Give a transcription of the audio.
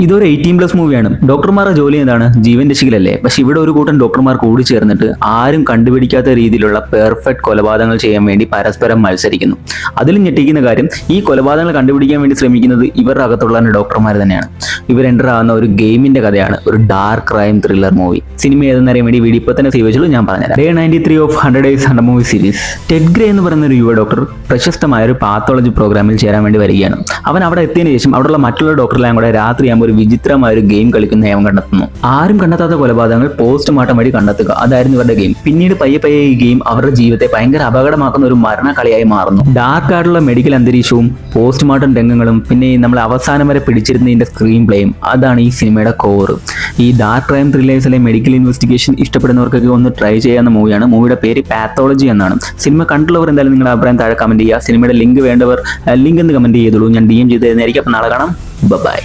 ഇതൊരു 18+ മൂവിയാണ്. ഡോക്ടർമാരുടെ ജോലി എന്താണ്? ജീവൻ രക്ഷിക്കലല്ലേ. പക്ഷെ ഇവിടെ ഒരു കൂട്ടം ഡോക്ടർമാർ കൂടി ചേർന്നിട്ട് ആരും കണ്ടുപിടിക്കാത്ത രീതിയിലുള്ള പെർഫെക്റ്റ് കൊലപാതകങ്ങൾ ചെയ്യാൻ വേണ്ടി പരസ്പരം മത്സരിക്കുന്നു. അതിൽ ഞെട്ടിക്കുന്ന കാര്യം, ഈ കൊലപാതകങ്ങൾ കണ്ടുപിടിക്കാൻ വേണ്ടി ശ്രമിക്കുന്നത് ഇവരുടെ അകത്തുള്ള ഡോക്ടർമാർ തന്നെയാണ്. ഇവർ എൻ്റർ ആകുന്ന ഒരു ഗെയിമിന്റെ കഥയാണ്, ഒരു dark crime thriller movie. Cinema ഏതെന്നറിയാൻ വേണ്ടി വീഡിയോ ഇപ്പോൾ തന്നെ സേവ് വെച്ചുള്ളൂ, ഞാൻ പറഞ്ഞുതരാം. Day 93 of 100 Days Hunter movie series. Ted grey എന്ന് പറയുന്ന ഒരു യുവ ഡോക്ടർ പ്രശസ്തമായ ഒരു പാത്തോളജി പ്രോഗ്രാമിൽ ചേരാൻ വേണ്ടി വരികയാണ്. അവൻ അവിടെ എത്തിയതിനു ശേഷം അവിടെയുള്ള മറ്റുള്ള ഡോക്ടറെല്ലാം കൂടെ രാത്രിയാകുമ്പോൾ ഒരു വിചിത്രമായ ഒരു ഗെയിം കളിക്കുന്ന അവൻ കണ്ടെത്തുന്നു. ആരും കണ്ടെത്താത്ത കൊലപാതകങ്ങൾ പോസ്റ്റ്മോർട്ടം വഴി കണ്ടെത്തുക, അതായിരുന്നു ഇവരുടെ ഗെയിം. പിന്നീട് പയ്യെ ഈ ഗെയിം അവരുടെ ജീവിതത്തെ ഭയങ്കര അപകടമാക്കുന്ന ഒരു മരണക്കളിയായി മാറുന്നു. ഡാർക്ക് ആയിട്ടുള്ള മെഡിക്കൽ അന്തരീക്ഷവും പോസ്റ്റ്മോർട്ടം രംഗങ്ങളും പിന്നെ നമ്മൾ അവസാനം വരെ പിടിച്ചിരുന്നതിന്റെ സ്ക്രീൻ പ്ലേയും, അതാണ് ഈ സിനിമയുടെ കോറ്. ഈ ഡാർക്ക് ക്രൈം ത്രില്ലേഴ്സിലെ മെഡിക്കൽ ഇൻവെസ്റ്റിഗേഷൻ ഇഷ്ടപ്പെടുന്നവർക്കൊക്കെ ഒന്ന് ട്രൈ ചെയ്യാവുന്ന മൂവിയാണ്. മൂവിയുടെ പേര് പാത്തോളജി എന്നാണ്. സിനിമ കണ്ടുള്ളവർ എന്തായാലും നിങ്ങളുടെ അഭിപ്രായം താഴെ കമന്റ് ചെയ്യുക. സിനിമയുടെ ലിങ്ക് വേണ്ടവർ ലിങ്ക് എന്ന് കമന്റ് ചെയ്തോളൂ, ഞാൻ DM ചെയ്ത് തരുന്നതായിരിക്കും. അപ്പോൾ നാളെ കാണാം. ബൈ.